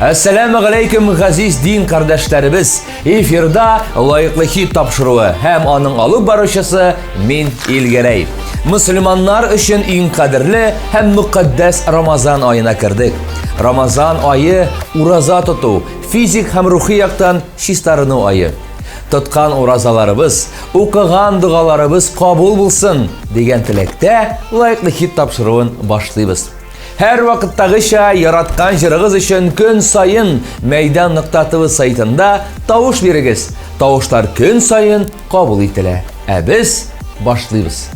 Assalamu alaikum газиз din kardeşlerimiz. Efirda layıklı hit tapşırığı hem onun alıp barışısı min İlgerey. Müslümanlar için en kadirli hem mukaddes Ramazan ayına kirdik. Ramazan ayı uraza tutu, fizik hem ruhi yaktan şistaranı ayı. Tutkan urazalarımız, okugan dualarımız kabul bulsun degen tilekte layıklı hit tapşırığın başlayız. Her vakittagıça yaratkan jırığız için gün sayın meydan.tv saytında tavuş birigiz. Tavuşlar gün sayın kabul etile. Biz başlayız.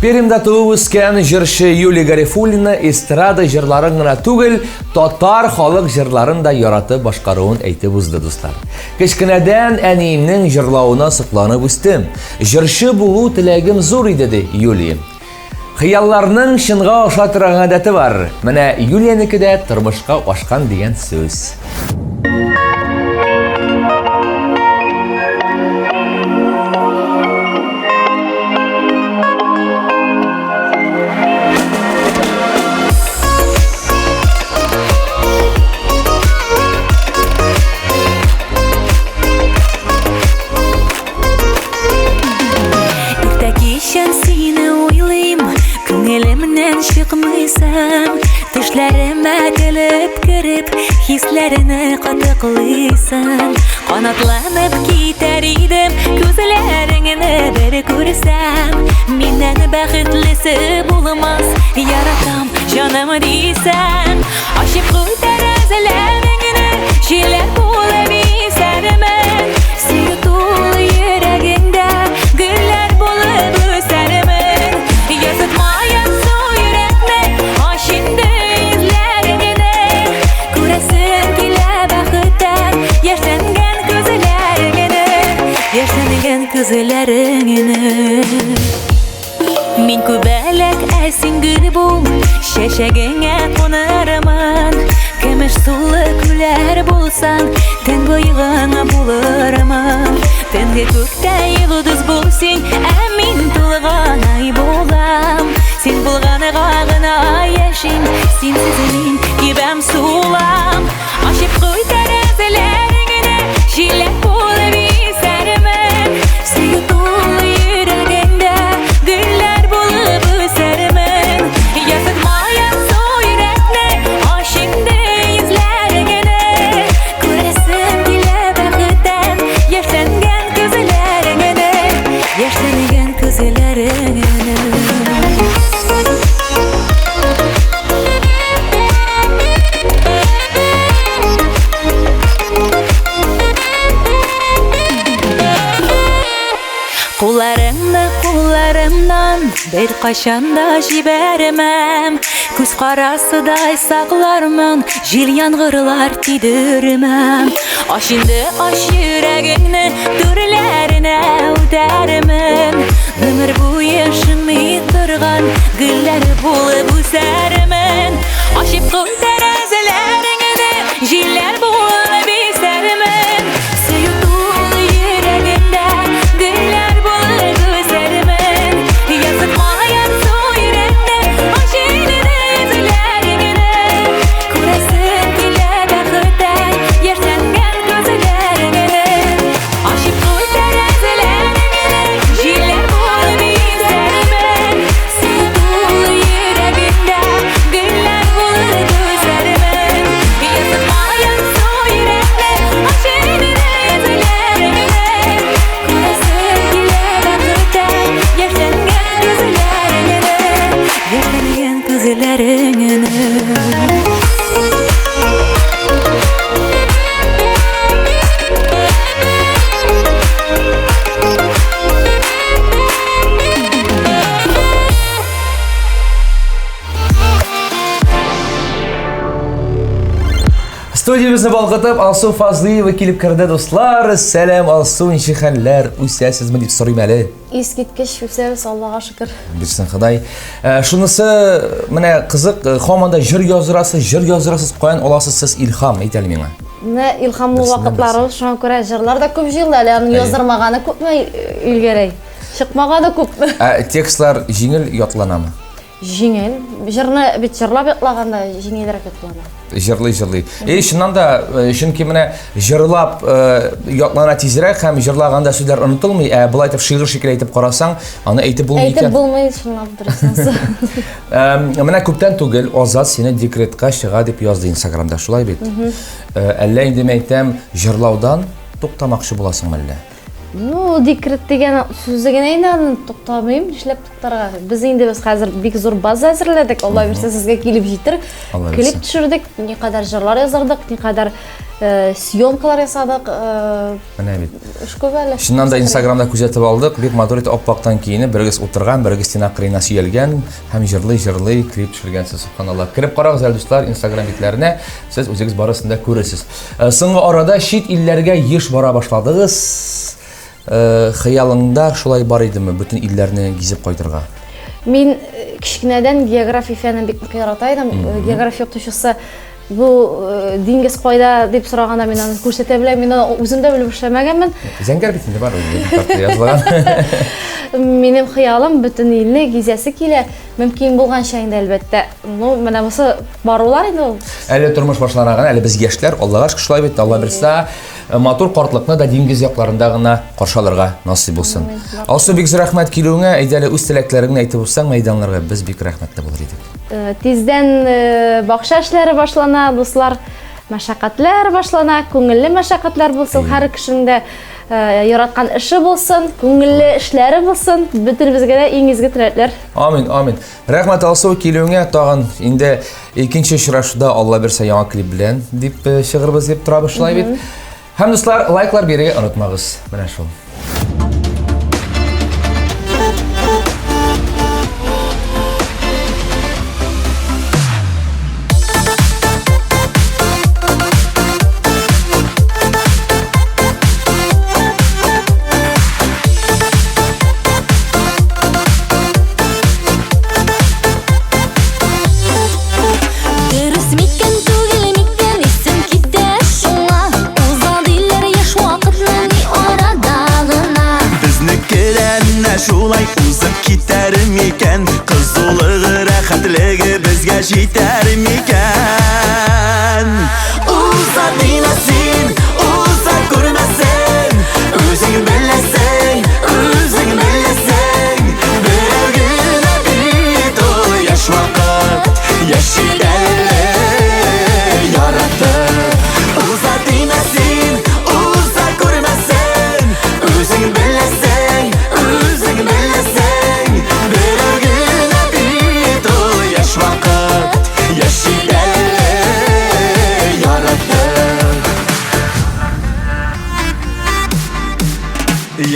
Perimde tuğusken jırşı Yulia Garifulina estrada jırlarına tugil, tatar halk jırların da yaratı başkaruğun eyti buzdu dostlar. Kışkıneden eniyimnin jırlağına sıklanıp üstüm. Jırşı bulu tilegim zor idi Yulia. Hıyallarının şınğa aşatırağın adeti var. Mine Yulia'niki de tırmışqa aşkan diyen söz. Çıkmıysam, düşlerime gelip girip hislerini katıklıysan, kanatlanıp gider idim gözlerini bir görsem, menden bəxtlisi bulmaz yaratam canım deysen, aşıp koy terazelerini şeyler bulabilsem ben, suyu dolu yüreğinde güller bulup öserim ben, yazıtmayan gözlerini min kubelek esin gülbum şeşegine konarman kemiş sulu güller bulsan ten boyğana bulurman tenge kökte yıldız bulsin emin tulğan ay bolam sen bulğanı ağına yaşın sensizin gibem sulam aşıp koy terazelerini jile bulabilsem suyu dolu yüreğinde güller bulup öserim yazıtmayan su yürekle aşkında izlerine göresim gile bəxtdən yaşangan gözlerine yaşangan gözlerine Kullarımdan bir kaşanda jibermem Küz karasıday saklarman Jil yangırlar tidirmem Aşındı aş yüreğini Dürlerine ödermem Ömür bu yaşımı kırgan Gülleri bulup üsermen Aşıp koy terazelerini Jiller bulup istermen Suyu dolu yüreğinde Güller bulup ösermen Yazıtmayan su yüreğinde Aşırı izlerine Kuresin bile bəxtdən Yaşangan gözlerine Aşıp koy terazelerini Jiller bulup istermen Suyu dolu yüreğinde Güller bulup ösermen Yazıtmayan su yüreğinde Aşırı izlerine Kuresin bile bəxtdən Yaşangan gözlerine Yaşangan gözlerine Stüdiyomuzda balqıtıp Alsu Fazlıyeva kelip kirdi dostlar. Selam Alsu, nişi xəller, üsəsiz mi deyip sorayım əli? Eskitkiş yükseliz Allah'a şükür. Bilsin Xıday. Şunысы, mine kızık, xamanda jır yazırasız qoyan olasız siz ilham etelim mene. Ne ilhamlı vakitları şu an göre jırlar da köp jıllar, yani yazdırmağana köp mü ilgerey? Çıkmağa da köp mü? Tekstlar jingil yatlanamı? жеңел. Жырны бит җырлап ятлаганда жеңелрәк була. Җырлый. Шуннан да чөнки менә җырлап ятлана тизрәк һәм җырлаганда сүзләр онытылмый, булай итеп шигырь шикелле әйтеп карасаң, аны әйтеп булмый икән. Әйтеп булмый, шунлап дөресен. Менә күптән түгел Азат сине декретка чыга дип язды Инстаграмда, шулай бит. Әллә инде мен әйтәм, җырлаудан туктамакчы буласың әллә? Ну, декрет дигән сүзгә генә туктамыйм, эшләп туктарга. Без инде хәзер бик зур база әзерләдек. Алла бирсә сезгә килеп җитер. Клип төшердек, никадәр җырлар язардык, никадәр съемкалар ясадык. Менә бит. Эшкәбәле. Шуннан да Инстаграмда күзәтеп алдык. Бик матур итеп аппактан киенеп, бергез утырган, бергез стена кырыена сөялгән һәм җырлый, клип төшергәнсез, субханаллах. Кирип карагыз әле дуслар, Инстаграм битләренә, сез үзегез барысын да күрәсез. Соңгы арада чит илләргә еш бара башладыгыз. Хыялыңда шулай бар идеме, бүтән илләрне гизеп кайтырга? Мин кичкенәдән география фәнен бик ярата идем. География укытучысы бу диңгез кайда дип сораганда мин аны күрсәтә беләм, мин аны үзем дә белеп эшләмәгәнмен. Зәңгәр битендә бар ул язылган. Минем хыялым бүтән илне гизәсе килә. Мөмкин булганча инде әлбәттә. Ну, менә бусы барулар инде ул. Әле тормыш башланаган, әле без яшьләр, Аллага шөкер шулай бит, Алла берсә матур картлыкны да диңгез якларында гына каршыларга насыйп булсын. Алсу, бик зур рәхмәт килүеңә, әйдәле үз теләкләреңне әйтеп булсаң мәйданларга, без бик рәхмәтле булыр идек. Тиздән бакча эшләре башлана, дуслар, мәшәкатьләр башлана, күңелле мәшәкатьләр булсын, һәр кешенең дә яраткан эше булсын, күңелле эшләре булсын, бөтенебезгә дә иң изге теләкләр. Амин. Рәхмәт Алсу килүеңә, тагын инде икенче очрашуда Алла берсә яңа клип белән дип чыгырбыз дип торабыз шулай бит. Һәм дуслар, лайклар бирергә онытмагыз. Менә шул. Шулай узып китәр микән, кызулыгы, рәхәтлеге безгә җитәр микән? Уза дина син, уза күрмәсен, үзең беләсең, берәү генә бит ул яшь вакыт, яши әле яратып. Уза дина син, уза күрмәсен, үзең беләсең,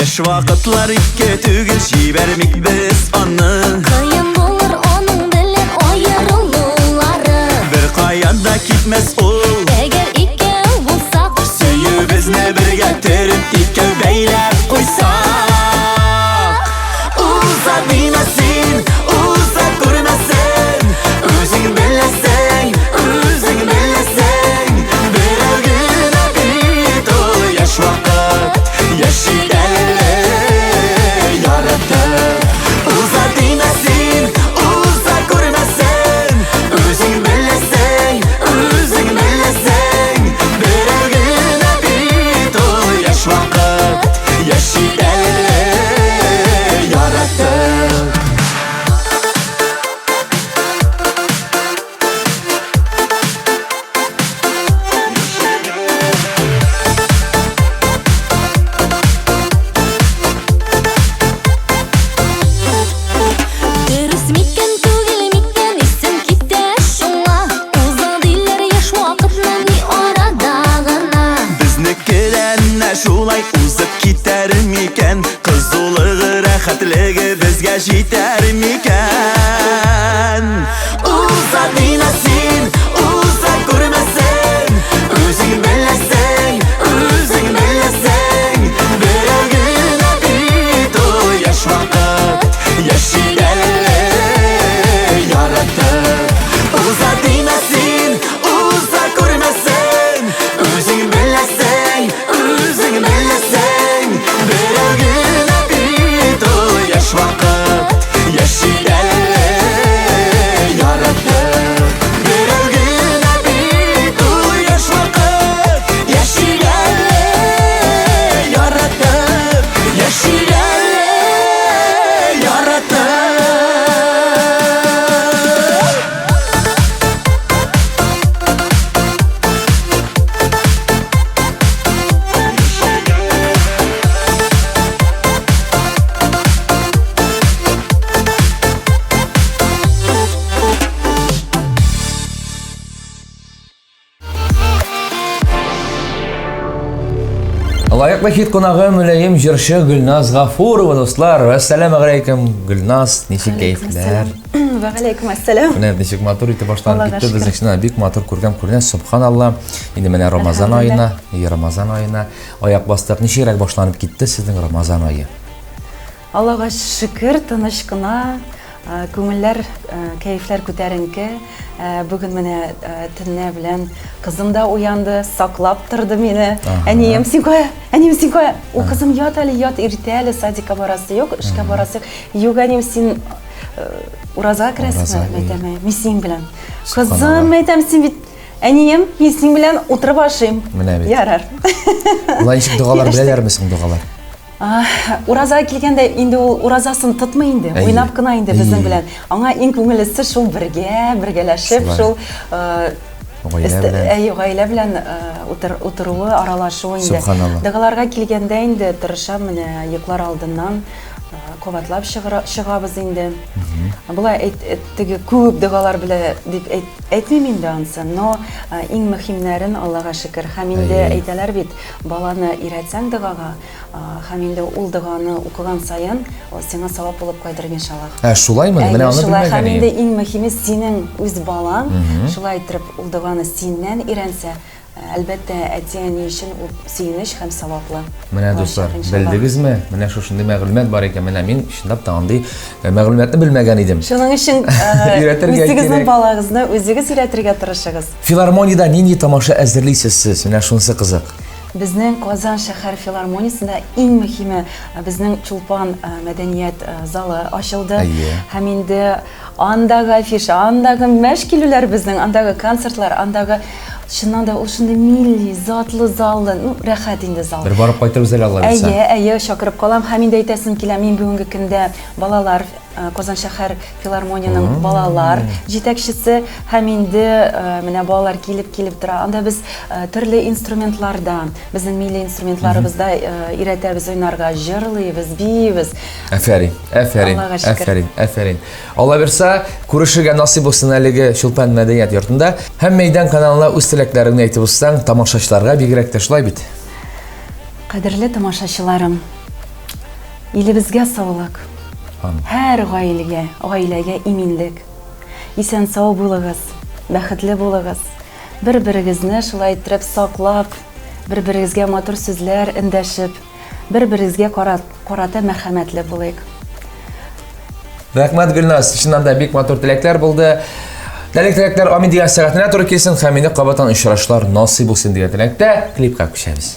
яшь вакытлар икке түгел, җибәрмик без аны. Кыен булыр аның белән аерылулары. Бер каяда китмәс ул, Әгәр икәү булсак, сөюбезне бергә төреп икәү бәйләп куйсак. Уза дина син, уза күрмәсен, үзең беләсең, берәү генә бит ул яшь вакыт, яши әле яратып. Уза дина син, уза күрмәсен, үзең беләсең, берәү генә бит ул яшь вакыт, яши әле яратып. дөрес микән түгел микән, исем китә шуңа. Уза диләр яшь вакытның ни арада гына. Безнекелән шулай узып китәр микән, кызулыгы, рәхәтлеге безгә җитәр микән? Уза дина син, уза күрмәсен, үзең беләсең, берәү генә бит ул яшь вакыт, яши әле яратып. Уза дина син, уза күрмәсен, үзең беләсең, берәү генә бит ул яшь вакыт, яши әле Лайыклы хит кунагы мөләем җырчы Гөлназ Гафурова, дуслар. Ассаламу алейкум, Гөлназ, ничек кәйфләр? Ва алейкум ассалам. Менә ничек матур итеп башланып китте безнекчә, бик матур күргән, субханалла. Инде менә Рамазан аена аяк бастык. Ничегрәк башланып китте сезнең Рамазан ае? Аллага шөкер, тыныч кына, күңелләр, кәйфләр күтәренке. Бүген менә төнне белән кызым да уянды, саклап торды мине. Әнием, син кая? Әнием, син кая? У кызым ят әле, иртә әле, садикка барасы юк, эшкә барасы юк. Юк, әнием, син ураза керәсезме? Әйтәм, мин син белән. Кызым, әйтәм, син бит әнием, мин син белән утырып ашыйм. Ярар. Улай ничек дугалар беләләрме соң дугалар? Ураза килгәндә инде ул уразасын тотмый инде, уйнап кына инде безнең белән. Аңа иң күңеллесе шул бергәләшеп, шул гаилә белән утыруы, аралашуы инде. Дәгаларга килгәндә инде тырышам менә йоклар алдыннан кабатлап чыгабыз инде. Булай теге күп дәгалар белән дип әйтмим инде ансы, но иң мөһимнәрен Аллага шөкер. Һәм инде әйтәләр бит, баланы өйрәтсәң дәгага, һәм инде ул дәганы укыган саен, сиңа савап булып кайтыр иншаллах. Шулаймы? Менә аны белмәгән. Һәм инде иң мөһиме синең үз балаң, шулай итеп ул дәганы синнән өйрәнсә, әлбәттә әтиәни өчен ул сөенеч һәм саваплы. Менә дуслар, белдегезме? Менә шушындый мәгълүмат бар икән. Менә мин чынлап та андый мәгълүматны белмәгән идем. Шуның өчен үзегезнең балагызны үзегез өйрәтергә тырышыгыз. Филармониядә нинди тамаша әзерлисез сез? Менә шунысы кызык. Безнең Казан шәһәр филармониясендә иң мөһиме безнең Чулпан мәдәният залы ачылды. Һәм инде андагы афиша, андагы мәшкилүләр безнең, андагы концертлар, андагы шуннан да ул шундый милли, затлы заллы, рәхәт инде зал. Бер барып кайтырбыз әле Алла белсә. Әйе, чакырып калам. Һәм инде әйтәсем килә, мин бүгенге көндә балалар Казан шәһәр филармонияның балалар җитәкчесе, һәм инде менә балалар килеп тора. Анда без төрле инструментлардан, безнең милли инструментларыбызда өйрәтәбез уйнарга, җырлыйбыз, биебез. Афәрин. Алла берсә, күрешергә насыйп булсын әлеге Чулпан мәдәният йортында. Һәм мәйдан каналына үз теләкләреңне әйтеп узсаң, тамашачыларга бигрәк тә шулай бит. Кадерле тамашачыларым, илебезгә саулык. Һәр гаиләгә иминлек. Исән сау булыгыз, бәхетле булыгыз. Бер-берегезне шулай итеп саклап, бер-берегезгә матур сүзләр эндәшеп, бер-берегезгә карата мәрхәмәтле булыйк. Рәхмәт Гөлназ, чыннан да бик матур теләкләр булды. Теләкләр амин дигән сәгатенә туры килсен, һәм мине кабаттан очрашлар насыйп булсын дигән теләктә клипка күчәбез.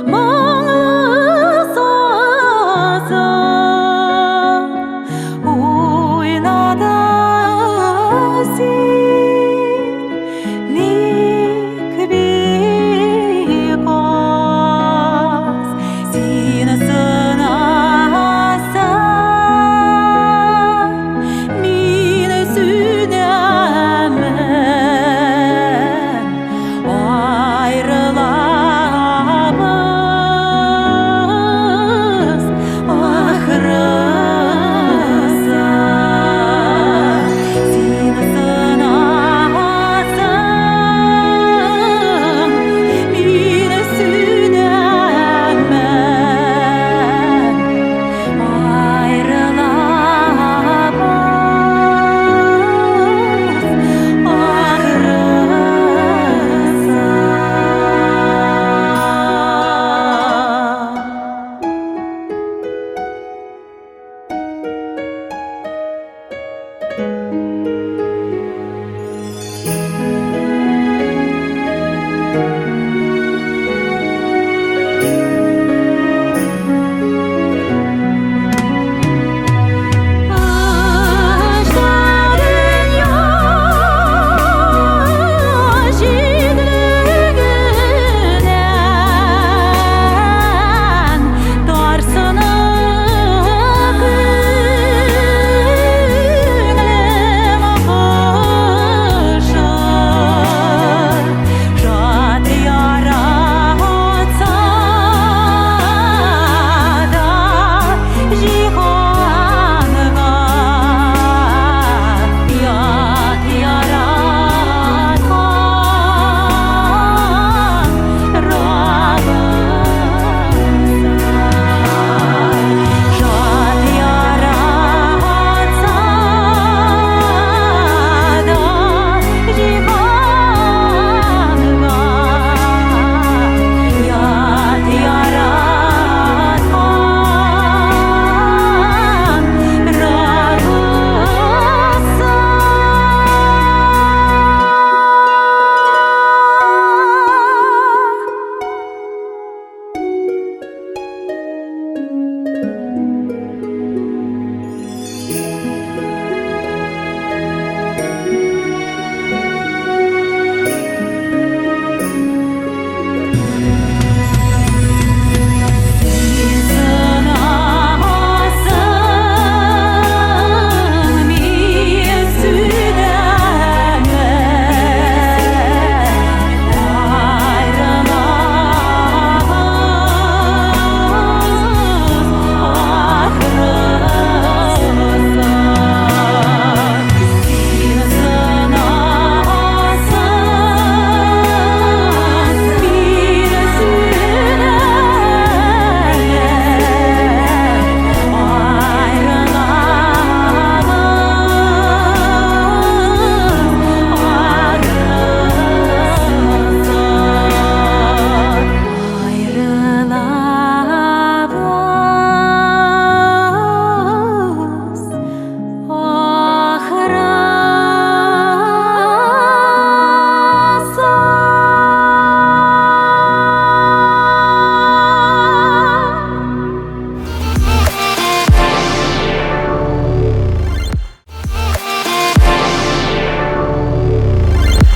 Mağla sazı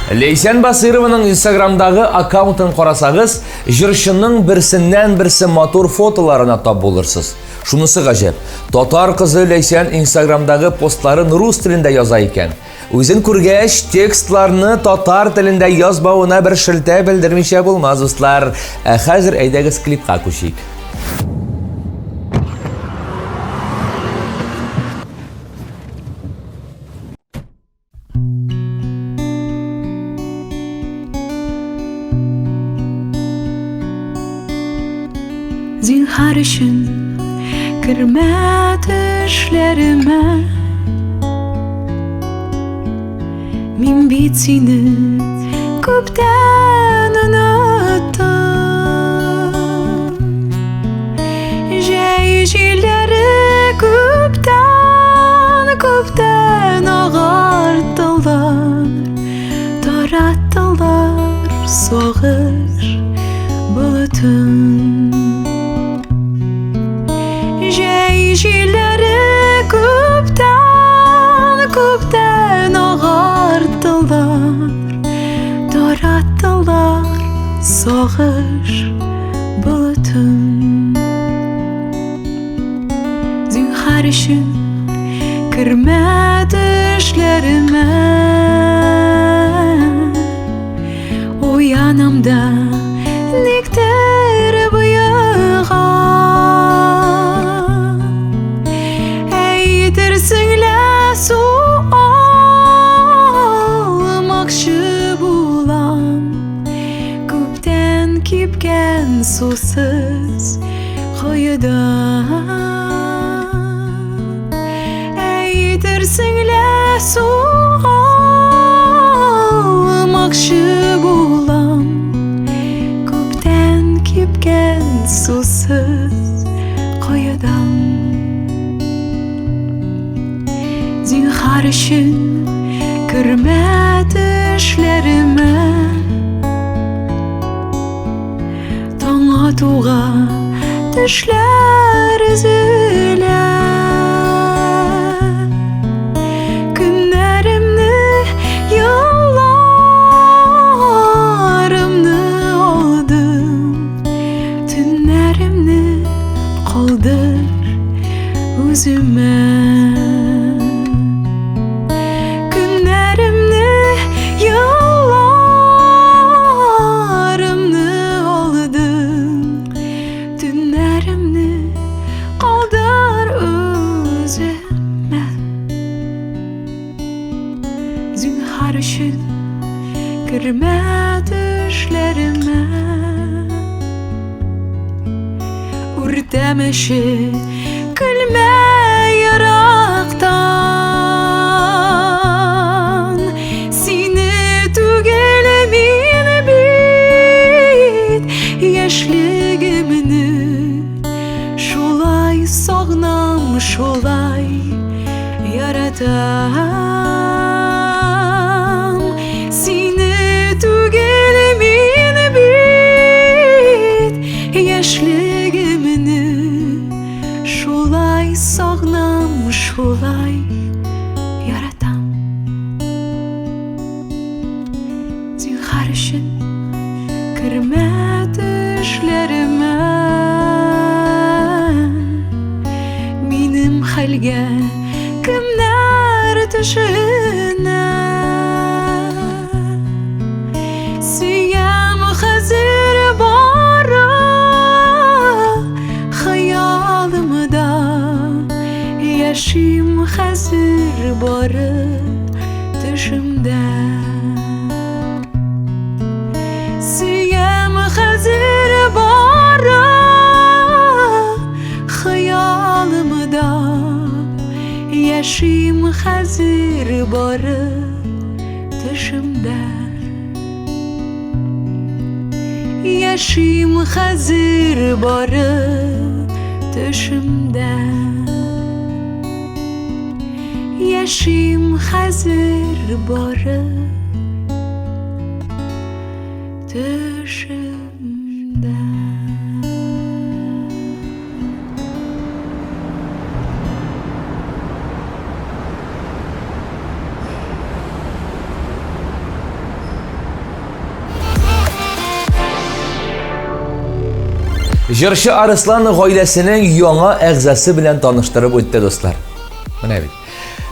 Лейсен Басыровның Instagram'дағы аккаунтын қарасағыз, жыршының бірсіннен-бірсі матур фотоларына тап болырсыз. Шунысы ғажап, татар қызы Лейсен Instagram'дағы постларын рус тілінде яза екен. Өзін көргәш текстларны татар тілінде язбауына бір шілтә білдірмеше болмаз ұслар. Хәзір әйдәгіз клипқа көшейік. Zinhar üçün kirmə düşlərimə Min bit seni köpdən unuttum Jeyciləri köpdən ağartdılar Tarattılar soğur bulutun Jeyciləri köpdən ağartdılar Tarattılar soğur bulutun Zinhar üçün kirmə düşlərimə Uyanımda nikdir bıyığa Eydirsinlə su almakşı bulam Köpdən kipkən susuz kuyudan Eydirsinlə su almakşı bulam Köpdən kipkən susuz kuyudan Zinhar üçün kirmə düşlərimə Taң atuğa düşlər üzülə Günlərimni, yıllarımni aldım Tünlərimni qaldır özümə Zinhar üçün kirmə düşlərimə Ürtəməşi gülmə yaraqdan Seni tügələmin bit Yaşlığımını Şolay sağnam, şolay yaratan Yaşlığımını şolay sağlam, şolay yaratam Zinhar üçün kirmə düşlərimə Minim xəlgə kimlər düşünə Siyəm xəzir barı Xəyalımda yaşım xəzir barı düşümdə Siyəm xəzir barı Xəyalımda yaşım xəzir barı düşümdə Yaşım xəzir barı düşümdə Yaşım xəzir barı düşümdə Jырчы Арыслан гаиләсенең яңа әгъзасы белән таныштырып үтте достлар. Менә бит.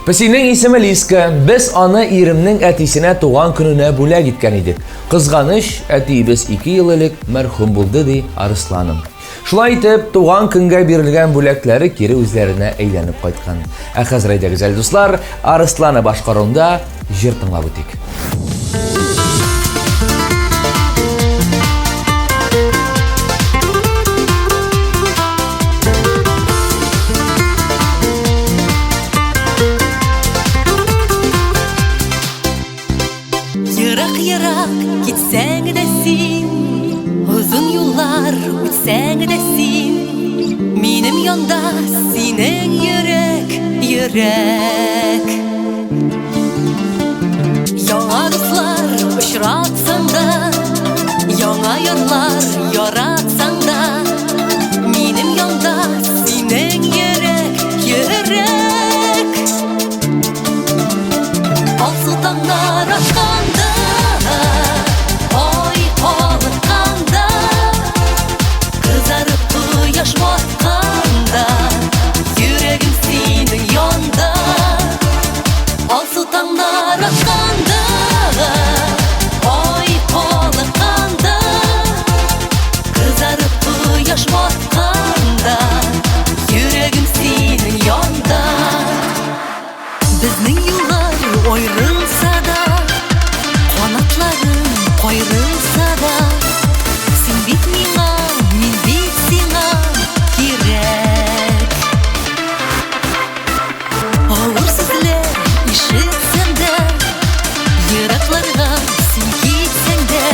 Песинең исеме Лиска, без аны иремнең әтисенә туган көненә бүләк иткән идек. Кызганыч, әтиебез 2 ел элек мәрхүм булды ди Арысланым. Шулай итеп, туган көнгә бирелгән бүләкләре кире үзләренә әйләнеп кайткан. Ә хәзер әйдә гүзәл дуслар, Арысланы башкаруында җыр тыңлап үтик. Yırak gitsəng də sin, uzun yollar ütsəng də sin. Minim yanda sinin yürek. Яңа дуслар очратсаң да, яңа йырлар яратсаң да, минем янда синең йөрәк. Алсу таңнар атқанда, ой калыкканда, кызарып кояш батканда, йөрәгем синең янда. Алсу таңнар атқанда, ой калыкканда, кызарып кояш батканда, йөрәгем синең янда. Безнең юллар аерылса да, канатларым кайрылса да, син бит миңа, мин бит сиңа кирәк. Авыр сүзләр ишетсәм дә, еракларга син китсәң дә,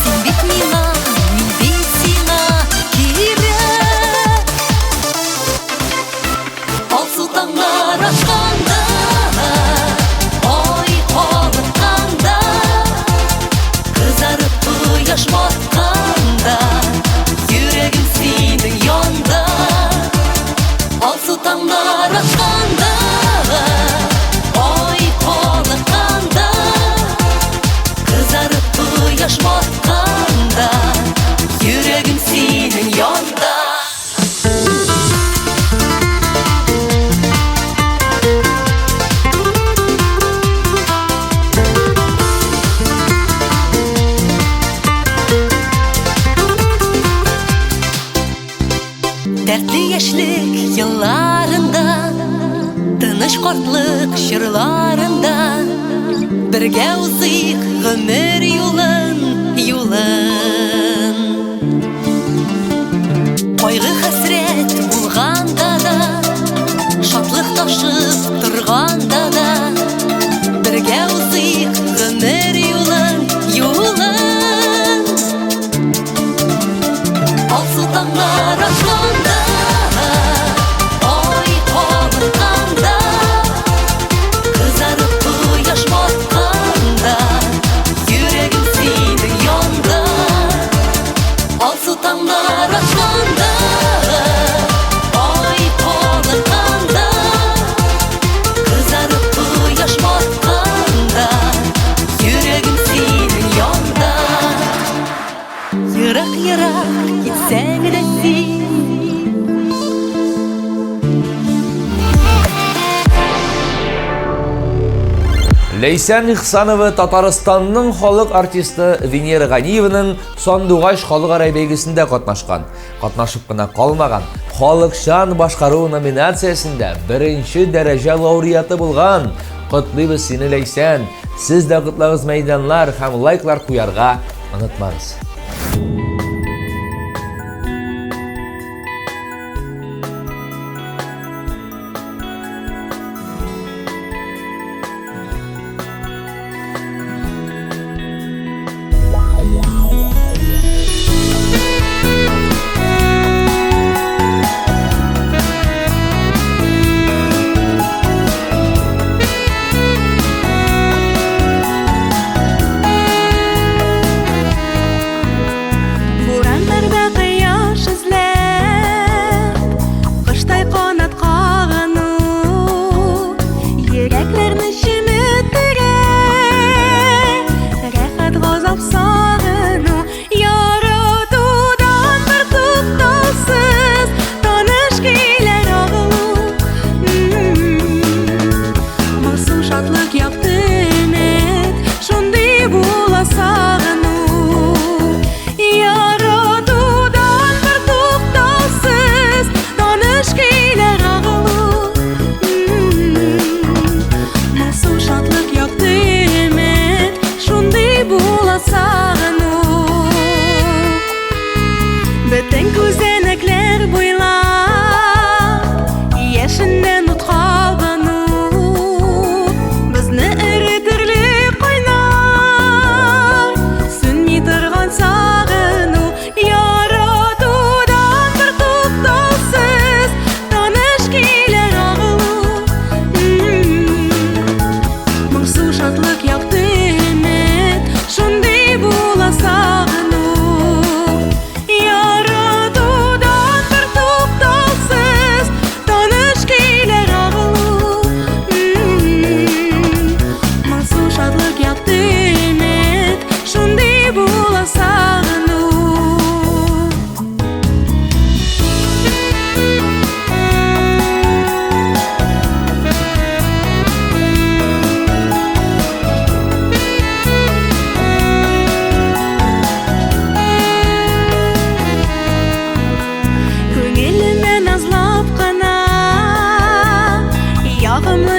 син бит миңа, мин бит сиңа кирәк. Алсу таңнар атқанда, ой калыкканда, кызарып кояш батканда, йөрәгем синең янда. Алсу таңнар атқанда, ой калыкканда, кызарып кояш батканда, йөрәгем синең янда. Дәртле яшьлек елларында, тыныч картлык чырларында, бергә узыйк гомер юлын. Кайгы хәсрәт булганда да, шатлык ташып торганда да, бергә узыйк гомер юлын. Алсу таңнар атқанда, ой калыкканда, кызарып кояш батканда, йөрәгем синең янда. Алсу таңнар атқанда, ой калыкканда, кызарып кояш батканда, йөрәгем синең янда. Йырак гитсәң дә син. Ләйсән Ихсанова Татарстанның халык артисты Венера Ганиеваның Сандугач халыкара бәйгесендә катнашкан. Катнашып кына калмаган, халыкчан башкару номинациясендә 1нче дәрәҗә лауреаты булган. Котлыйбыз сине, Ләйсән. Сез дә котлыгыз мәйданлар һәм лайклар куярга онытмагыз.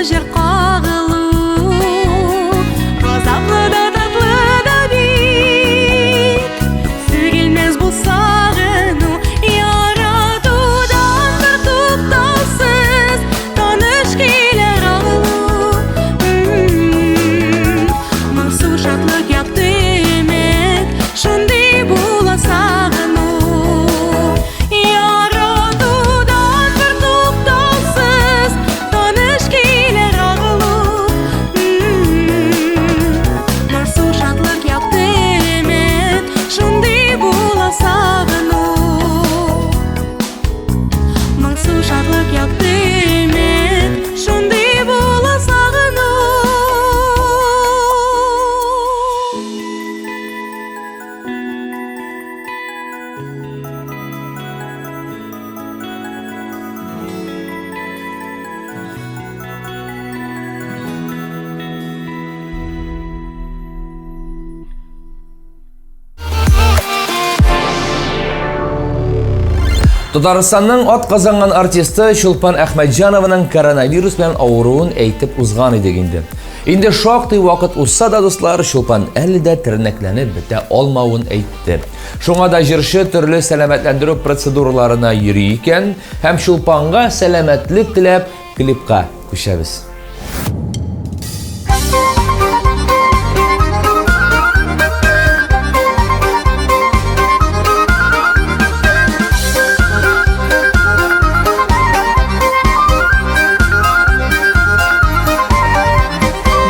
жыр қағылу, ғазаплы да татлы да бит, сөйгенмес бұл сағыну, яратудан бір тоқтаусыз таныш келер алу. Мансу шатлық яқты емет, шынды була сағыну, яратудан бір тоқтаусыз таныш келер алу. Мансу шатлық яқты емет, шынды була сағыну, мансу шатлық яқты емет, шынды була сағыну. Татарстанның ат казанган артисты Чулпан Әхмәтҗанованың коронавирус белән авыруын әйтеп узган идек инде. Инде шактый вакыт узса да, дуслар, Чулпан әле дә тернәкләнеп бетә алмавын әйтте. Шуңа да җырчы төрле сәламәтләндерү процедураларына йөри икән, һәм Чулпанга сәламәтлек теләп клипка күчәбез.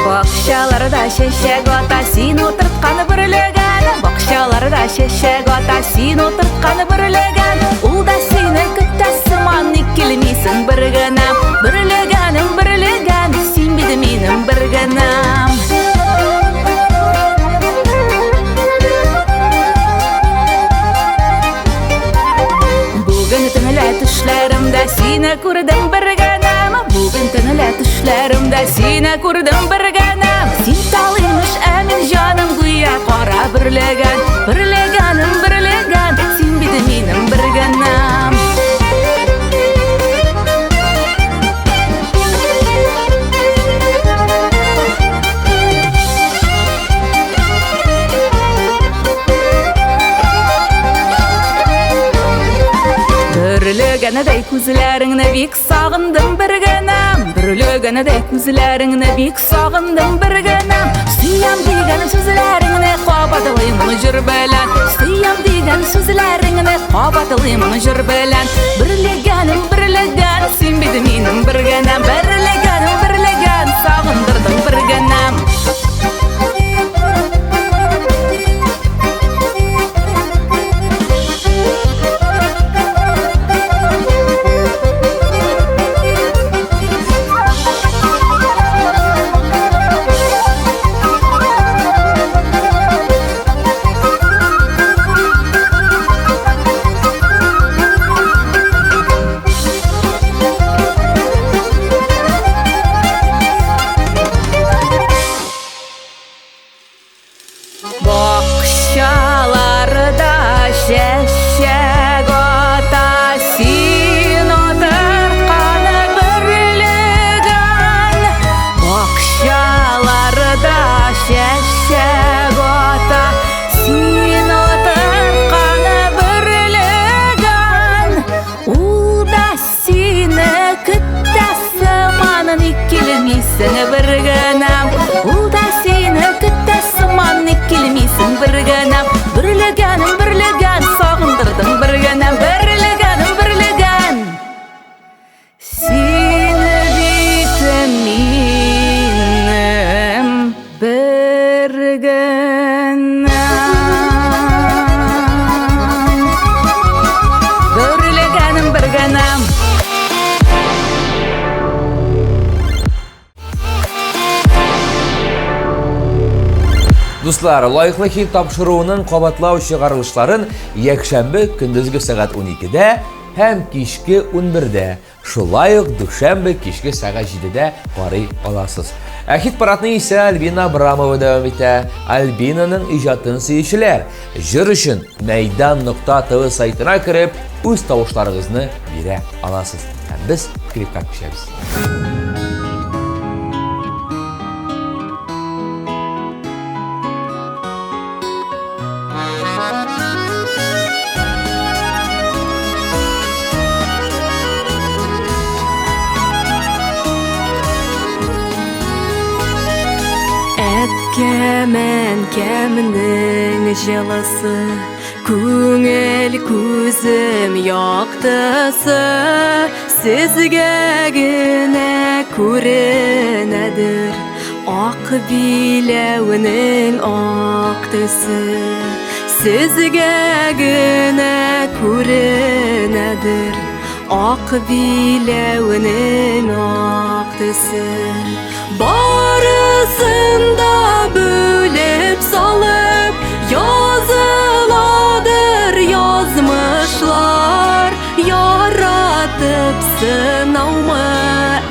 Бакчаларда шешек ата, син утыртканы бүрлегән. Бакчаларда шешек ата, син утыртканы бүрлегән. Ул да сине көтә сыман, ник килмисең бер генә. Бүрлегәнем бүрлегән, син биде минем бер генәм. Бүген төнлә төшләремдә сине күрдем бер генәм. Бүген төнлә төшләремдә сине күрдем бер генәм. Син талыймыш әмин җаным, гүя кара бүрлегән. Бүрлегәнем бүрлегән, син биде минем бер генәм. Бүрлегәнедәй күзләреңне бик сагындым бер генәм. Бүрлегәнедәй күзләреңне бик сагындым бер генәм. Сөям дигән сүзләреңне кабатлыйм җыр белән. Сөям дигән сүзләреңне кабатлыйм җыр белән. Бүрлегәнем бүрлегән, син биде минем бер генәм. Бүрлегәнем бүрлегән, сагындырдың бер генәм. Бакчаларда шешек ата, син утыртканы бүрлегән. Бакчаларда шешек ата, син утыртканы бүрлегән. Ул да сине көтә сыман, ник килмисең бер генәм. Ул да сине көтә сыман, ник килмисең бер генәм. Бүрлегәнем бүрлегән, сагындырдың бер генәм. Бүрлегәнем бүрлегән, син биде минем бер генәм. Бүрлегәнем бер генәм. Дуслар, лайыклы хит тапшыруының кабатлау чыгарылышларын якшәмбе көндезге сәгать 12-дә һәм кичке 11-дә, шулай ук дүшәмбе кичке сәгать 7-дә карый аласыз. Ә хит парадны исә Альбина Абрамова дәвам итә. Альбинаның иҗатын сөючеләр, җыр өчен мәйдан.тв сайтына кереп, үз тавышларыгызны бирә аласыз. Һәм без клипка күчәбез. Etkemen keminin jalası Көңіл көзім яқтысы Сізге гіне көрінәдір Ақ билеуінің ақ түсі Сізге гіне көрінәдір Ақ билеуінің ақ түсі Барысында бөліп салып Yazıladır yazmışlar Yaratıp sınavmı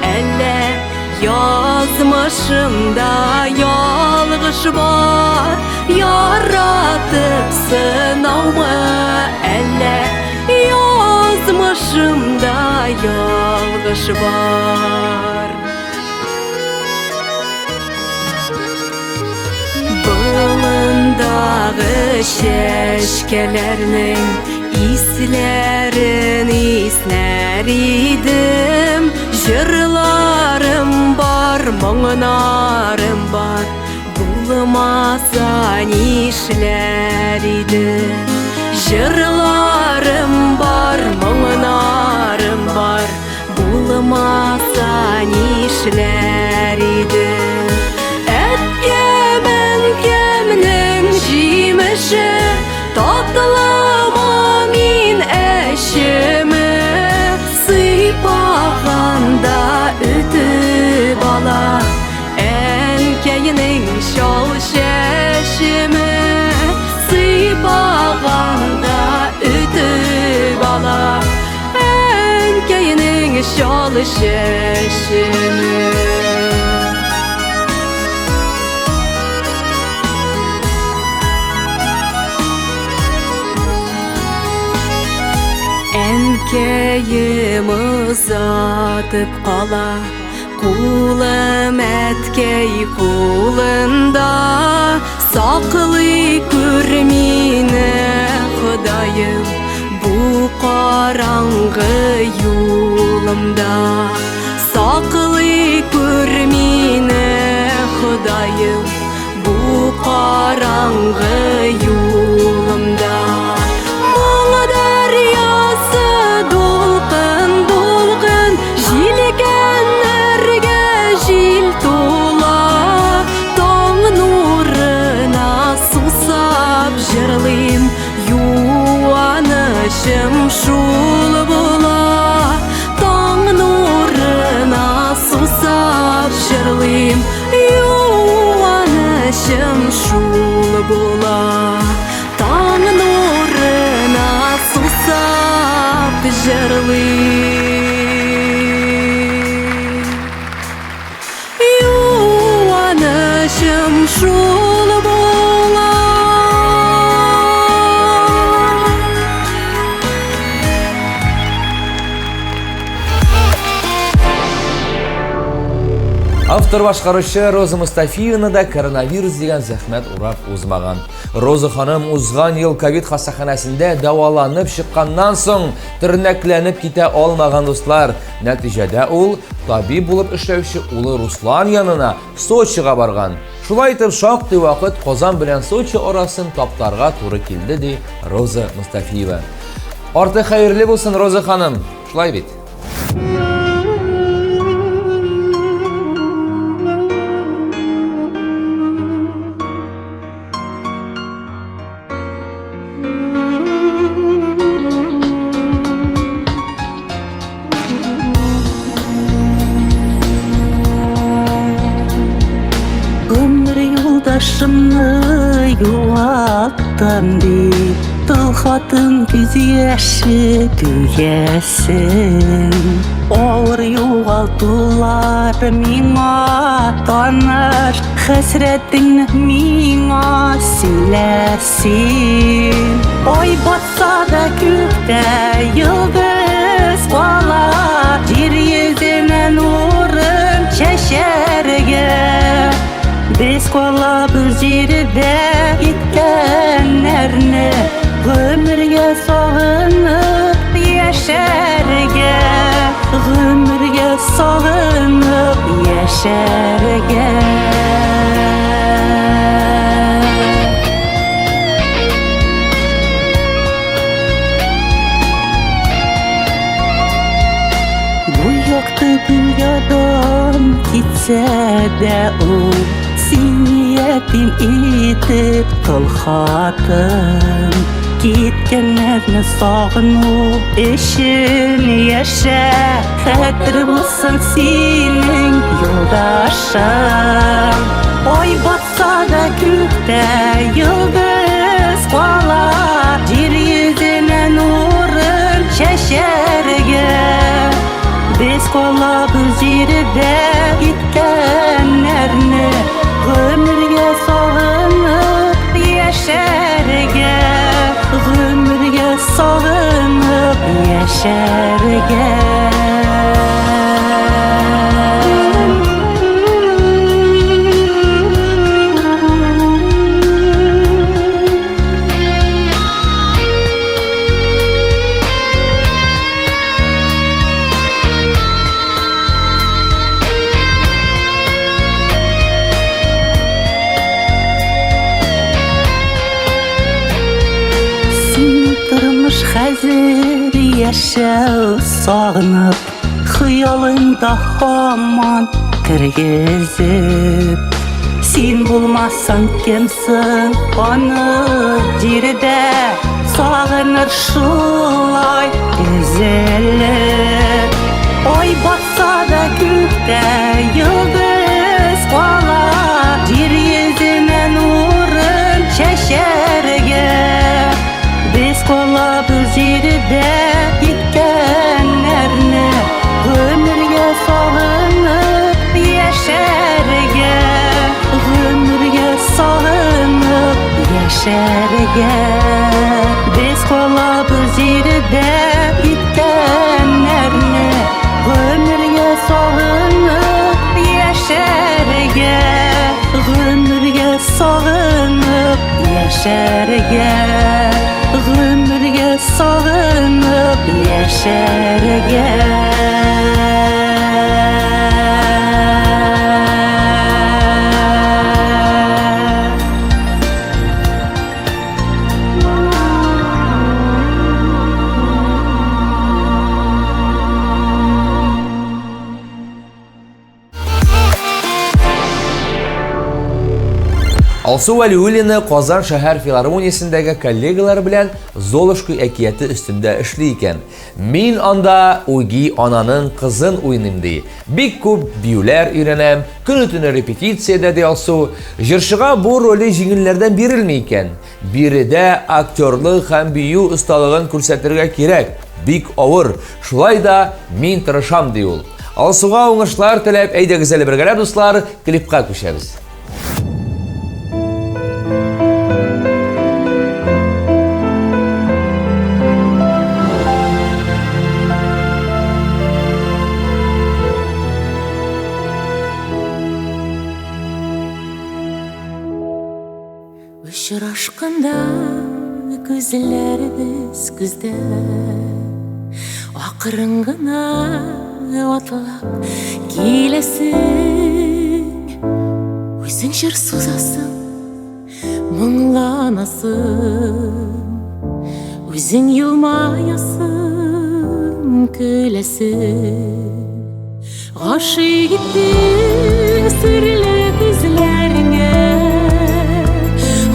elle Yazmışımda yalgış var Yaratıp sınavmı elle Yazmışımda yalgış var Bağınдағы шешкелерінің ислерін иснер едім Жырларым бар, мұңынарым бар Болмаса нешлер едім Жырларым бар, мұңынарым бар Болмаса нешлер едім Keminin jimişi Tatlama min eşimi Sıypağanda ütüp ala Enkeyinin şol şeşimi Sıypağanda ütüp ala Enkeyinin şol şeşimi Enkeyim uzatıp qala Kulım etkey kulunda Saklı görmine Xudayım Bu qarangı yolumda Saklı görmine Xudayım Bu qarangı yolumda Жырлым юанышым шул була Таң нурына сусап жырлым юанышым шул була Таң нурына сусап жырлым юанышым шул була Автор башкаручы Роза Мустафиевна да коронавирус деген зәхмәт урап узмаган. Роза ханым узган ел ковид хастаханәсендә дәваланып чыкканнан соң тернәкләнеп китә алмаган дуслар. Нәтиҗәдә ул табиб булып эшләүче улы Руслан янына Сочига барган. Шулай итеп шактый вакыт Казан белән Сочи арасын таптарга туры килде ди Роза Мустафиева. Арты хәерле булсын, Роза ханым. Шулай бит. Yoldaşımı yuvattım bir Tılhatın güz yaşı düyesin Ağır yuvaltılar mina tanır Hasretin mina silesin Oy batsa da gökte yıldız bağlar Yeryüzüne nurun çeşerge Biz kola bir жерде кеткенлерне Гөмірге сағынып яшәргә Гөмірге сағынып яшәргә de o Siniyetim itip kılhatım Gitkenlerini sağınu eşin yaşa Hatır mısın senin yoldaşın Oy batsa da gökte yıldız kolar Yeryüzüne nurun şeşerge Biz kola bir zirde gitkenlerini Ömürge sağınıp yaşarge Ömürge sağınıp yaşarge Hazır yaşa sağınıp Hıyalında haman kırgızıp Sen bulmazsan kimsin onu cirde Sağınır şulay güzeller Oy batsa da gökte yıldız kolar Yeryüzüne nurun şeşerge Biz kola bir zirde gitkenlerini Ömürge sağınıp yaşarge Ömürge sağınıp yaşarge Biz kola bir zirde gitkenlerini Ömürge sağınıp yaşarge Ömürge sağınıp yaşarge Ömürge sağınıp yaşarge Алсу Вәлиуллина Казан шәһәр филармониясендәге коллегалар белән Золушка әкияте өстендә эшли икән. Мин анда Уги ананың кызын уйныйм ди. Бик күп биюләр өйрәнәм, көн-төн репетициядә ди Алсу. Җырчыга бу роли җиңелләрдән бирелми икән. Биредә актерлык һәм бию осталыгын күрсәтергә кирәк. Бик авыр. Шулай да мин тырышам ди ул. Алсуга уңышлар теләп, әйдәгез әле бергәләп дуслар, клипка күчәбез. Ұшырашқанда көзлеріміз күзде Ақырын ғына атлап келесің Өзің жыр созасың, мұңланасың Өзің елмаясың, күлесің Ғашық еттің сүрлі көзлеріңе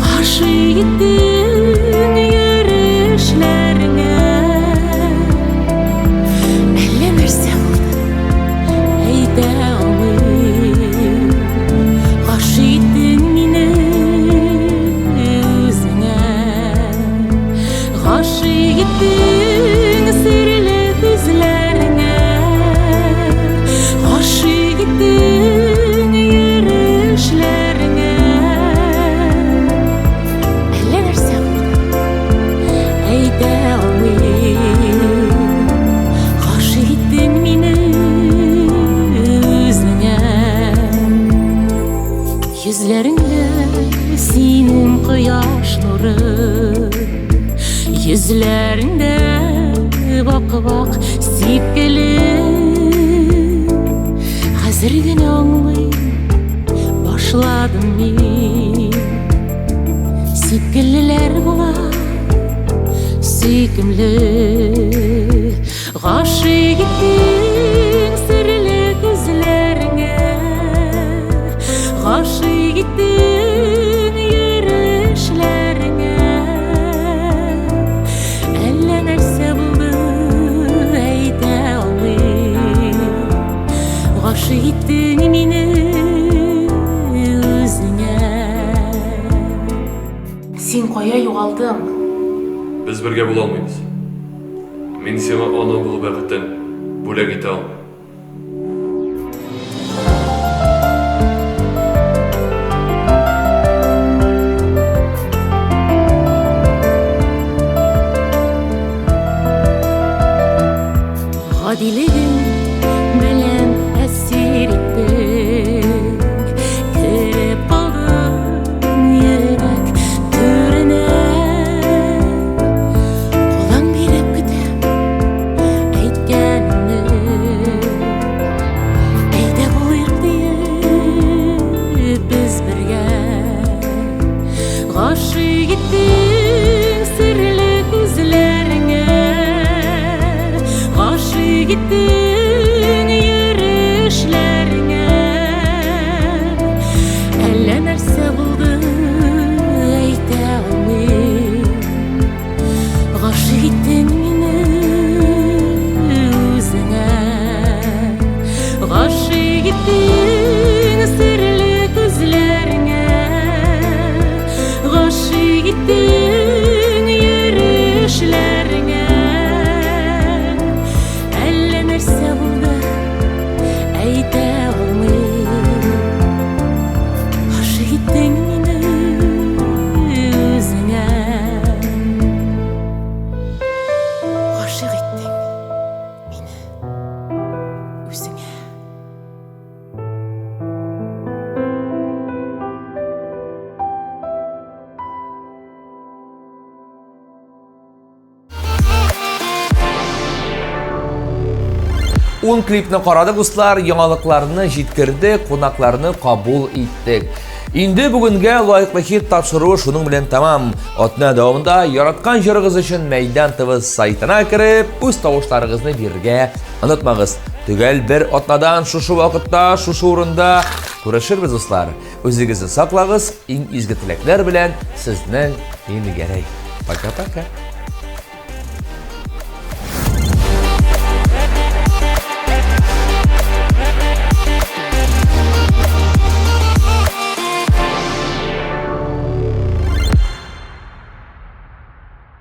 Ғашық еттің йөрішләріңе Әллә нәрсә булды, әйтә алмыйм Ғашық еттің мине үзеңә Ғашық еттің сүрле күзләреңә Ғашық еттің йөрішләреңә Yüzlerinde senin kıyaş nuru Yüzlerinde bak bak sepkili Hazır gene anlayıp başladım ben Sepkililer bular Söykümlü Ғашық еттің сүрлі көзлеріңе Гашык иттиң мени өзүңө. Сен кая югалдың? Biz birge bulalmayız. Men sana ana bulup bäxitten bölek ite almayım. Гадилигин белән әсир иттең, кереп калдың йөрәк түренә. Кулың биреп көтәм әйткәнеңне, әйдә булыйк диеп без бергә. Гашык иттең серле күзләреңә, гашык иттең йөрешләреңә. Әллә нәрсә булды әйтә алмыйм. Гашык иттең мине үзеңә. Гашык иттең серле күзләреңә, гашык иттең йөрешләреңә. Әллә нәрсә булды әйтә алмыйм. Гашык иттең мине үзеңә. Гашык иттең мине үзеңә. Un klipni qaradık dostlar, yanılıklarını jitkirdik, konaklarını kabul ettik. Indi bugünge layıklı hit tapşırığı şunun bilen tamam. Otna davamında yaratkan jırığız için Meydan TV saytına kirip, öz tavuşlarınızı birge unutmağız. Tügel bir otnadan şuşu vakıtta, şuşu urunda görüşürüz dostlar. Özünüzü saklağız, en izgi tilekler bilen sizden ilgili gerek. Paka paka.